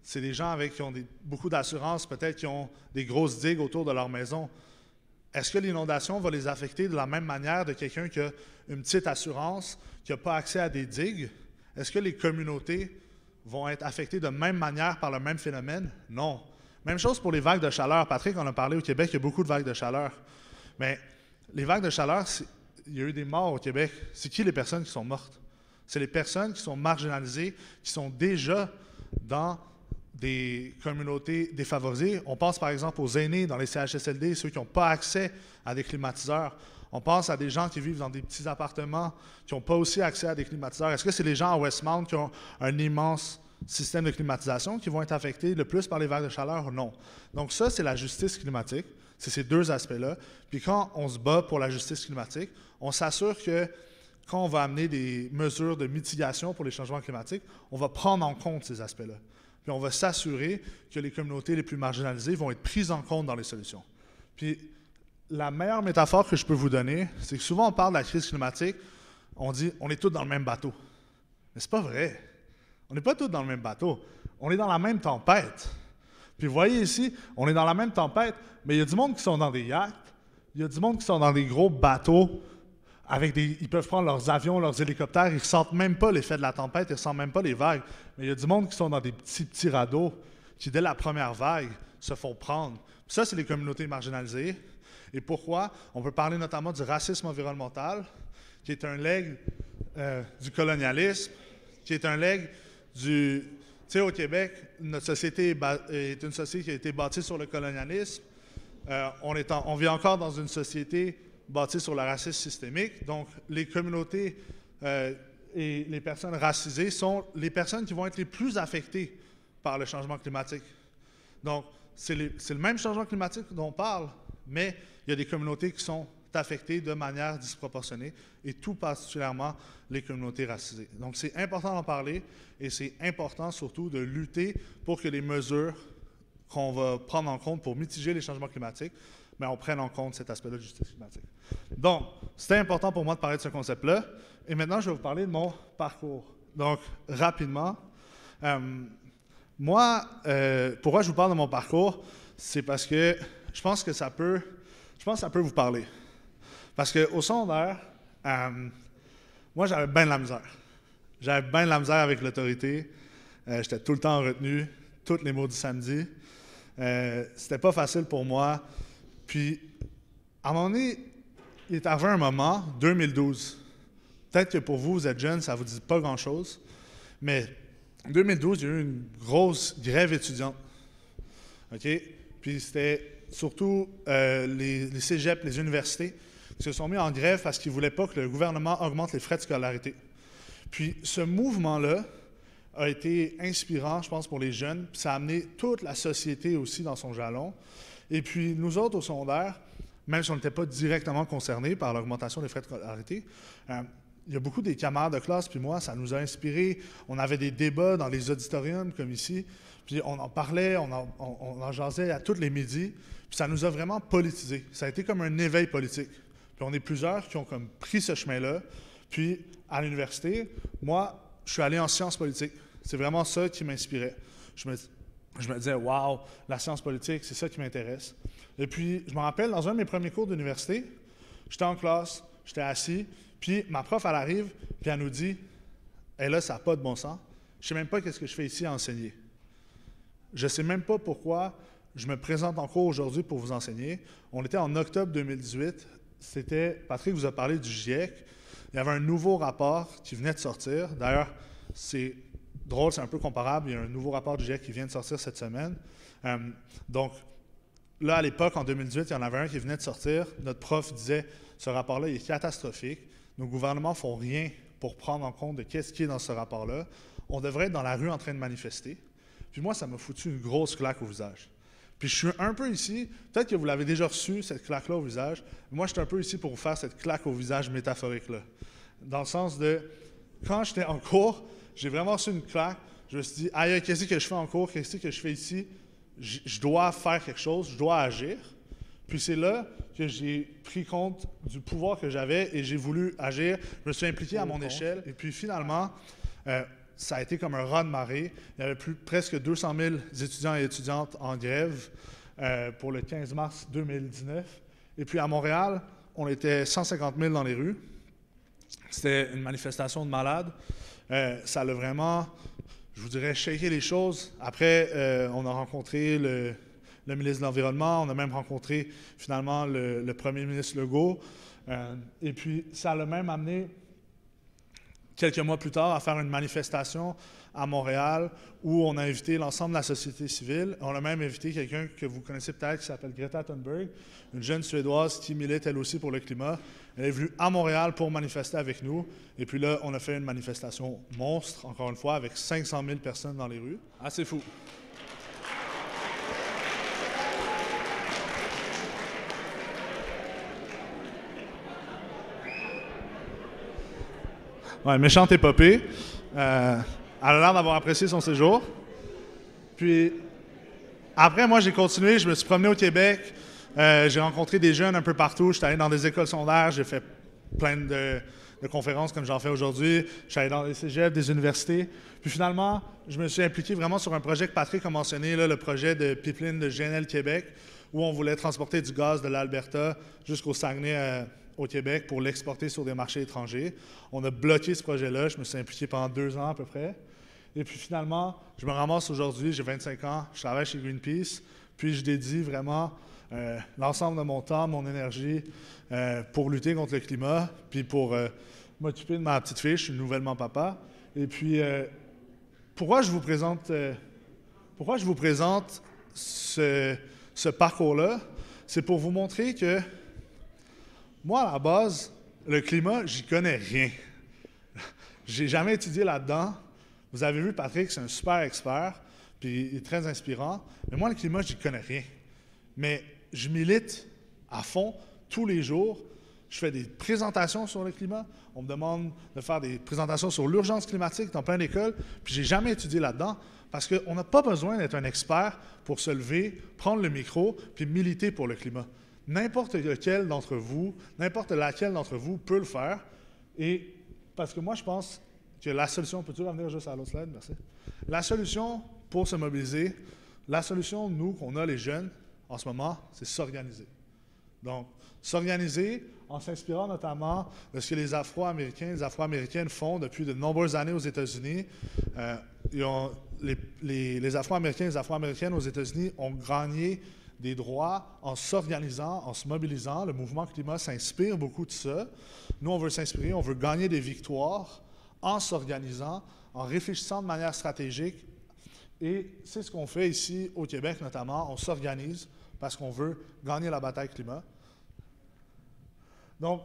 Speaker 3: c'est des gens qui ont beaucoup d'assurance, peut-être qui ont des grosses digues autour de leur maison. Est-ce que l'inondation va les affecter de la même manière de quelqu'un qui a une petite assurance, qui n'a pas accès à des digues? Est-ce que les communautés vont être affectées de même manière par le même phénomène? Non. Même chose pour les vagues de chaleur. Patrick en a parlé au Québec, il y a beaucoup de vagues de chaleur. Mais les vagues de chaleur, il y a eu des morts au Québec. C'est qui les personnes qui sont mortes? C'est les personnes qui sont marginalisées, qui sont déjà dans des communautés défavorisées. On pense par exemple aux aînés dans les CHSLD, ceux qui n'ont pas accès à des climatiseurs. On pense à des gens qui vivent dans des petits appartements qui n'ont pas aussi accès à des climatiseurs. Est-ce que c'est les gens à Westmount qui ont un immense système de climatisation qui vont être affectés le plus par les vagues de chaleur? Non. Donc ça, c'est la justice climatique. C'est ces deux aspects-là. Puis quand on se bat pour la justice climatique, on s'assure que quand on va amener des mesures de mitigation pour les changements climatiques, on va prendre en compte ces aspects-là. Puis on va s'assurer que les communautés les plus marginalisées vont être prises en compte dans les solutions. Puis la meilleure métaphore que je peux vous donner, c'est que souvent on parle de la crise climatique, on dit on est tous dans le même bateau. Mais c'est pas vrai. On n'est pas tous dans le même bateau. On est dans la même tempête. Puis vous voyez ici, on est dans la même tempête, mais il y a du monde qui sont dans des yachts, il y a du monde qui sont dans des gros bateaux, ils peuvent prendre leurs avions, leurs hélicoptères, ils ne ressentent même pas l'effet de la tempête, ils ne ressentent même pas les vagues. Mais il y a du monde qui sont dans des petits radeaux qui, dès la première vague, se font prendre. Puis ça, c'est les communautés marginalisées. Et pourquoi? On peut parler notamment du racisme environnemental, qui est un legs du colonialisme, qui est un legs du... Tu sais, au Québec, notre société est une société qui a été bâtie sur le colonialisme. On vit encore dans une société bâtie sur le racisme systémique. Donc, les communautés et les personnes racisées sont les personnes qui vont être les plus affectées par le changement climatique. Donc, c'est le même changement climatique dont on parle, mais il y a des communautés qui sont affectées de manière disproportionnée, et tout particulièrement les communautés racisées. Donc, c'est important d'en parler, et c'est important surtout de lutter pour que les mesures qu'on va prendre en compte pour mitiger les changements climatiques, mais on prenne en compte cet aspect-là de justice climatique. Donc, c'était important pour moi de parler de ce concept-là, et maintenant, je vais vous parler de mon parcours. Donc, rapidement, pourquoi je vous parle de mon parcours, c'est parce que je pense que ça peut vous parler. Parce qu'au secondaire, moi, j'avais bien de la misère. J'avais bien de la misère avec l'autorité. J'étais tout le temps en retenue, tous les mots du samedi. C'était pas facile pour moi. Puis, à un moment donné, il est arrivé un moment, 2012. Peut-être que pour vous, vous êtes jeune, ça ne vous dit pas grand-chose. Mais en 2012, il y a eu une grosse grève étudiante. OK? Puis c'était surtout les cégeps, les universités, qui se sont mis en grève parce qu'ils ne voulaient pas que le gouvernement augmente les frais de scolarité. Puis ce mouvement-là a été inspirant, je pense, pour les jeunes, puis ça a amené toute la société aussi dans son jalon. Et puis nous autres, au secondaire, même si on n'était pas directement concernés par l'augmentation des frais de scolarité, il y a beaucoup des camarades de classe, puis moi, ça nous a inspirés. On avait des débats dans les auditoriums, comme ici, puis on en parlait, on en jasait à tous les midis, puis ça nous a vraiment politisés. Ça a été comme un éveil politique. Puis on est plusieurs qui ont comme pris ce chemin-là. Puis à l'université, moi, je suis allé en sciences politiques. C'est vraiment ça qui m'inspirait. Je me disais, waouh, la science politique, c'est ça qui m'intéresse. Et puis, je me rappelle, dans un de mes premiers cours d'université, j'étais en classe, j'étais assis, puis ma prof, elle arrive, puis elle nous dit, hey, là, ça n'a pas de bon sens. Je ne sais même pas qu'est-ce que je fais ici à enseigner. Je ne sais même pas pourquoi je me présente en cours aujourd'hui pour vous enseigner. On était en octobre 2018. Patrick vous a parlé du GIEC. Il y avait un nouveau rapport qui venait de sortir. D'ailleurs, c'est drôle, c'est un peu comparable. Il y a un nouveau rapport du GIEC qui vient de sortir cette semaine. Donc, là, à l'époque, en 2018, il y en avait un qui venait de sortir. Notre prof disait, ce rapport-là il est catastrophique. Nos gouvernements ne font rien pour prendre en compte de qu'est-ce qui est dans ce rapport-là. On devrait être dans la rue en train de manifester. Puis moi, ça m'a foutu une grosse claque au visage. Puis je suis un peu ici, peut-être que vous l'avez déjà reçu, cette claque-là au visage. Moi, je suis un peu ici pour vous faire cette claque au visage métaphorique-là. Dans le sens de, quand j'étais en cours, j'ai vraiment reçu une claque. Je me suis dit, aïe, qu'est-ce que je fais en cours? Qu'est-ce que je fais ici? Je dois faire quelque chose, je dois agir. Puis c'est là que j'ai pris compte du pouvoir que j'avais et j'ai voulu agir. Je me suis impliqué à mon échelle. Et puis finalement, ça a été comme un raz-de-marée. Il y avait presque 200 000 étudiants et étudiantes en grève pour le 15 mars 2019. Et puis à Montréal, on était 150 000 dans les rues. C'était une manifestation de malades. Ça a vraiment, je vous dirais, shaké les choses. Après, on a rencontré le ministre de l'Environnement, on a même rencontré finalement le premier ministre Legault. Et puis, ça a même amené quelques mois plus tard, à faire une manifestation à Montréal où on a invité l'ensemble de la société civile. On a même invité quelqu'un que vous connaissez peut-être qui s'appelle Greta Thunberg, une jeune Suédoise qui milite elle aussi pour le climat. Elle est venue à Montréal pour manifester avec nous. Et puis là, on a fait une manifestation monstre, encore une fois, avec 500 000 personnes dans les rues. Assez fou. Ouais, méchante épopée. Elle a l'air d'avoir apprécié son séjour. Puis, après, moi, j'ai continué. Je me suis promené au Québec. J'ai rencontré des jeunes un peu partout. J'étais allé dans des écoles secondaires. J'ai fait plein de conférences comme j'en fais aujourd'hui. J'étais allé dans des cégeps, des universités. Puis finalement, je me suis impliqué vraiment sur un projet que Patrick a mentionné, là, le projet de pipeline de GNL Québec, où on voulait transporter du gaz de l'Alberta jusqu'au Saguenay au Québec pour l'exporter sur des marchés étrangers. On a bloqué ce projet-là. Je me suis impliqué pendant 2 ans à peu près. Et puis finalement, je me ramasse aujourd'hui, j'ai 25 ans, je travaille chez Greenpeace, puis je dédie vraiment l'ensemble de mon temps, mon énergie pour lutter contre le climat, puis pour m'occuper de ma petite fille. Je suis nouvellement papa. Et puis, pourquoi je vous présente ce parcours-là? C'est pour vous montrer que moi, à la base, le climat, j'y connais rien. J'ai jamais étudié là-dedans. Vous avez vu, Patrick, c'est un super expert, puis il est très inspirant. Mais moi, le climat, j'y connais rien. Mais je milite à fond tous les jours. Je fais des présentations sur le climat. On me demande de faire des présentations sur l'urgence climatique dans plein d'écoles, puis j'ai jamais étudié là-dedans parce qu'on n'a pas besoin d'être un expert pour se lever, prendre le micro, puis militer pour le climat. N'importe laquelle d'entre vous peut le faire. Et parce que moi, je pense que la solution, peux-tu revenir juste à l'autre slide? Merci. La solution pour se mobiliser, la solution, nous, qu'on a les jeunes en ce moment, c'est s'organiser. Donc, s'organiser en s'inspirant notamment de ce que les Afro-Américains et les Afro-Américaines font depuis de nombreuses années aux États-Unis. Les Afro-Américains et les Afro-Américaines aux États-Unis ont gagné des droits en s'organisant, en se mobilisant. Le mouvement climat s'inspire beaucoup de ça. Nous, on veut s'inspirer, on veut gagner des victoires en s'organisant, en réfléchissant de manière stratégique. Et c'est ce qu'on fait ici au Québec notamment. On s'organise parce qu'on veut gagner la bataille climat. Donc,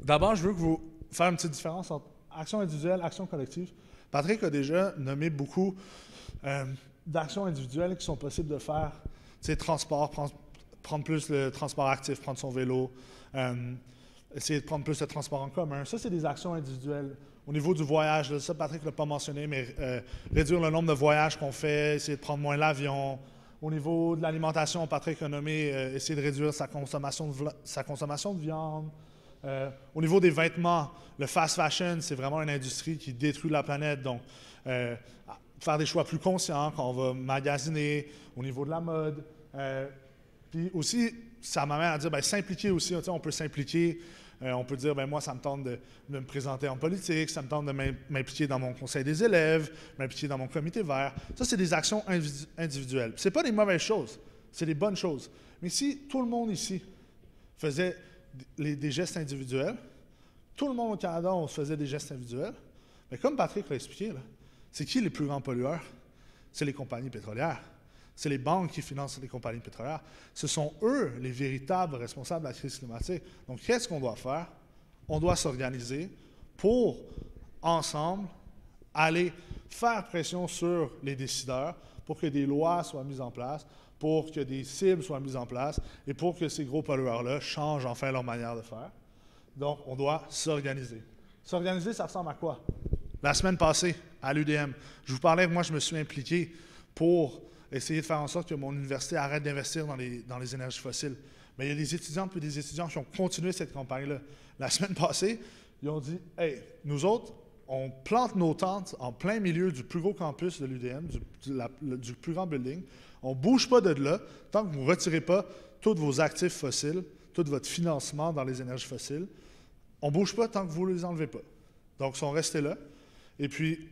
Speaker 3: d'abord, je veux que vous fassiez une petite différence entre action individuelle et action collective. Patrick a déjà nommé beaucoup d'actions individuelles qui sont possibles de faire. Tu sais, transport, prendre plus le transport actif, prendre son vélo, essayer de prendre plus le transport en commun. Ça, c'est des actions individuelles. Au niveau du voyage, là, ça, Patrick ne l'a pas mentionné, mais réduire le nombre de voyages qu'on fait, essayer de prendre moins l'avion. Au niveau de l'alimentation, Patrick a nommé essayer de réduire sa consommation de viande. Au niveau des vêtements, le fast fashion, c'est vraiment une industrie qui détruit la planète. Donc, faire des choix plus conscients quand on va magasiner, au niveau de la mode. Puis aussi, ça m'amène à dire, bien, s'impliquer aussi. On peut s'impliquer. On peut dire, bien, moi, ça me tente de me présenter en politique, ça me tente de m'impliquer dans mon conseil des élèves, m'impliquer dans mon comité vert. Ça, c'est des actions individuelles. Ce n'est pas des mauvaises choses, c'est des bonnes choses. Mais si tout le monde ici faisait des gestes individuels, tout le monde au Canada, on se faisait des gestes individuels, mais comme Patrick l'a expliqué, là, c'est qui les plus grands pollueurs? C'est les compagnies pétrolières. C'est les banques qui financent les compagnies pétrolières. Ce sont eux les véritables responsables de la crise climatique. Donc, qu'est-ce qu'on doit faire? On doit s'organiser pour, ensemble, aller faire pression sur les décideurs pour que des lois soient mises en place, pour que des cibles soient mises en place et pour que ces gros pollueurs-là changent enfin leur manière de faire. Donc, on doit s'organiser. S'organiser, ça ressemble à quoi? La semaine passée, à l'UDM, je vous parlais que moi, je me suis impliqué pour essayer de faire en sorte que mon université arrête d'investir dans les énergies fossiles. Mais il y a des étudiantes et des étudiants qui ont continué cette campagne-là. La semaine passée, ils ont dit « Hey, nous autres, on plante nos tentes en plein milieu du plus gros campus de l'UDM, du plus grand building. On ne bouge pas de là tant que vous ne retirez pas tous vos actifs fossiles, tout votre financement dans les énergies fossiles. On ne bouge pas tant que vous ne les enlevez pas. » Donc, ils sont restés là. Et puis,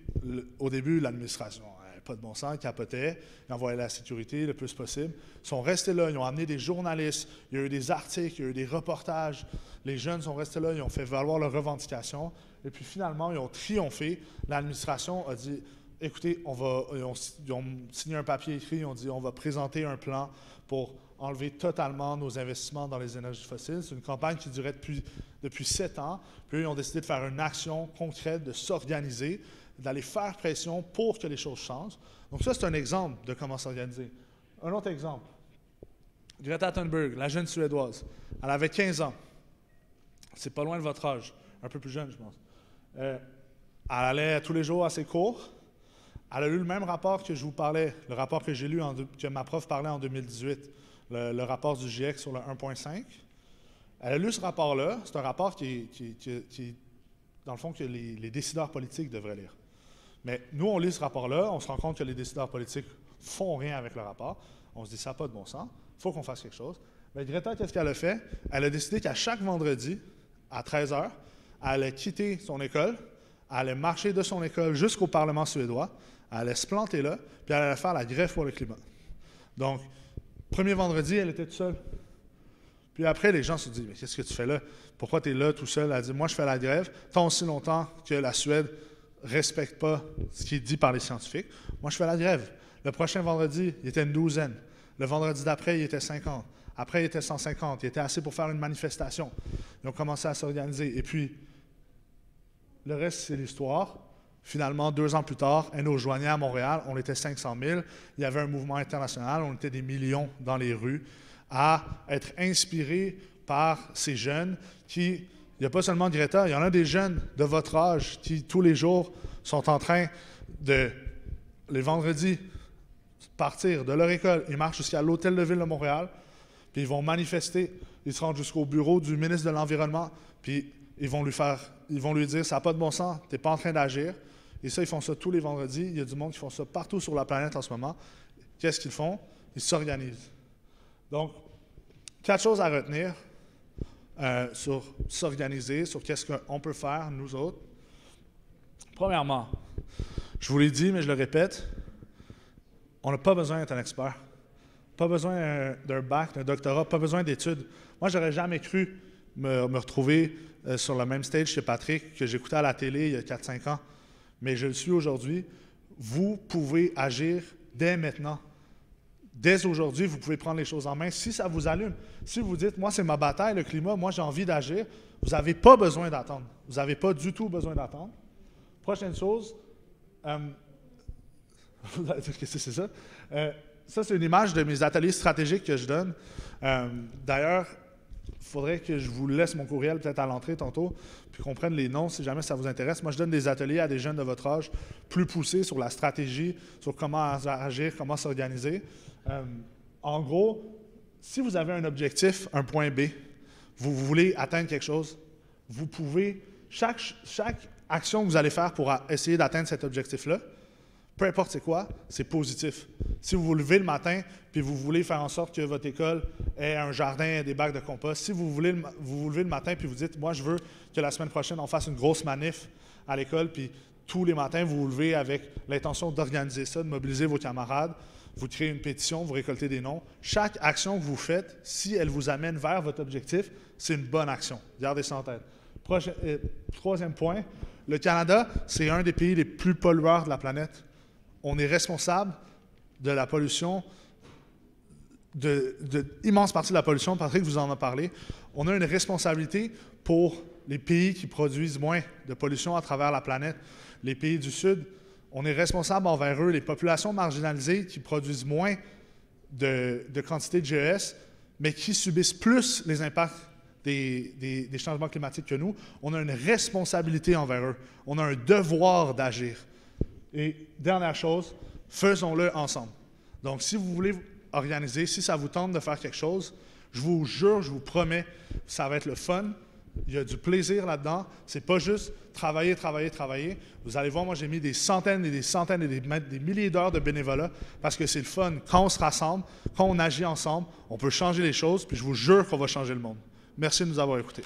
Speaker 3: au début, l'administration, pas de bon sens, ils capotaient, ils envoyaient la sécurité le plus possible. Ils sont restés là, ils ont amené des journalistes, il y a eu des articles, il y a eu des reportages. Les jeunes sont restés là, ils ont fait valoir leurs revendications. Et puis finalement, ils ont triomphé. L'administration a dit, écoutez, ils ont signé un papier écrit, ils ont dit, on va présenter un plan pour enlever totalement nos investissements dans les énergies fossiles. C'est une campagne qui durait depuis 7 ans. Puis eux, ils ont décidé de faire une action concrète, de s'organiser, d'aller faire pression pour que les choses changent. Donc ça, c'est un exemple de comment s'organiser. Un autre exemple. Greta Thunberg, la jeune Suédoise, elle avait 15 ans. C'est pas loin de votre âge, un peu plus jeune, je pense. Elle allait tous les jours à ses cours. Elle a lu le même rapport que je vous parlais, le rapport que j'ai lu, que ma prof parlait en 2018, le rapport du GIEC sur le 1.5. Elle a lu ce rapport-là. C'est un rapport qui dans le fond, que les décideurs politiques devraient lire. Mais nous, on lit ce rapport-là, on se rend compte que les décideurs politiques font rien avec le rapport. On se dit, ça n'a pas de bon sens, il faut qu'on fasse quelque chose. Mais Greta, qu'est-ce qu'elle a fait? Elle a décidé qu'à chaque vendredi, à 13h, elle allait quitter son école, elle allait marcher de son école jusqu'au Parlement suédois, elle allait se planter là, puis elle allait faire la grève pour le climat. Donc, premier vendredi, elle était toute seule. Puis après, les gens se disent, mais qu'est-ce que tu fais là? Pourquoi tu es là tout seul? Elle dit, moi, je fais la grève tant aussi longtemps que la Suède ne respecte pas ce qui est dit par les scientifiques. Moi, je fais la grève. Le prochain vendredi, il était une douzaine. Le vendredi d'après, il était 50. Après, il était 150. Il était assez pour faire une manifestation. Ils ont commencé à s'organiser. Et puis, le reste, c'est l'histoire. Finalement, 2 ans plus tard, elle nous rejoignait à Montréal. On était 500 000. Il y avait un mouvement international. On était des millions dans les rues à être inspirés par ces jeunes qui, il n'y a pas seulement Greta, il y en a des jeunes de votre âge qui, tous les jours, sont en train de, les vendredis, partir de leur école. Ils marchent jusqu'à l'hôtel de ville de Montréal, puis ils vont manifester. Ils se rendent jusqu'au bureau du ministre de l'Environnement, puis ils vont lui dire, ça n'a pas de bon sens, tu n'es pas en train d'agir. Et ça, ils font ça tous les vendredis. Il y a du monde qui font ça partout sur la planète en ce moment. Qu'est-ce qu'ils font? Ils s'organisent. Donc, 4 choses à retenir sur s'organiser, sur qu'est-ce qu'on peut faire, nous autres. Premièrement, je vous l'ai dit, mais je le répète, on n'a pas besoin d'être un expert. Pas besoin d'un bac, d'un doctorat, pas besoin d'études. Moi, je n'aurais jamais cru me retrouver sur le même stage chez Patrick que j'écoutais à la télé il y a 4-5 ans. Mais je le suis aujourd'hui. Vous pouvez agir dès maintenant. Dès aujourd'hui, vous pouvez prendre les choses en main si ça vous allume. Si vous dites, moi, c'est ma bataille, le climat, moi, j'ai envie d'agir, vous n'avez pas besoin d'attendre. Vous n'avez pas du tout besoin d'attendre. Prochaine chose, qu'est-ce que c'est ça? Ça, c'est une image de mes ateliers stratégiques que je donne. D'ailleurs, il faudrait que je vous laisse mon courriel peut-être à l'entrée tantôt, puis qu'on prenne les noms si jamais ça vous intéresse. Moi, je donne des ateliers à des jeunes de votre âge plus poussés sur la stratégie, sur comment agir, comment s'organiser. En gros, si vous avez un objectif, un point B, vous voulez atteindre quelque chose, vous pouvez, chaque action que vous allez faire pour essayer d'atteindre cet objectif-là, peu importe c'est quoi, c'est positif. Si vous vous levez le matin puis vous voulez faire en sorte que votre école ait un jardin, des bacs de compost, si vous vous levez le matin puis vous dites, moi je veux que la semaine prochaine on fasse une grosse manif à l'école, puis tous les matins vous vous levez avec l'intention d'organiser ça, de mobiliser vos camarades, vous créez une pétition, vous récoltez des noms. Chaque action que vous faites, si elle vous amène vers votre objectif, c'est une bonne action. Gardez ça en tête. Troisième point, le Canada, c'est un des pays les plus pollueurs de la planète. On est responsable de la pollution, de immense partie de la pollution. Patrick vous en a parlé. On a une responsabilité pour les pays qui produisent moins de pollution à travers la planète. Les pays du Sud, on est responsable envers eux. Les populations marginalisées qui produisent moins de quantité de GES, mais qui subissent plus les impacts des changements climatiques que nous, on a une responsabilité envers eux. On a un devoir d'agir. Et dernière chose, faisons-le ensemble. Donc, si vous voulez organiser, si ça vous tente de faire quelque chose, je vous jure, je vous promets, ça va être le fun. Il y a du plaisir là-dedans. C'est pas juste travailler, travailler, travailler. Vous allez voir, moi, j'ai mis des centaines et des centaines et des milliers d'heures de bénévolat parce que c'est le fun. Quand on se rassemble, quand on agit ensemble, on peut changer les choses, puis je vous jure qu'on va changer le monde. Merci de nous avoir écoutés.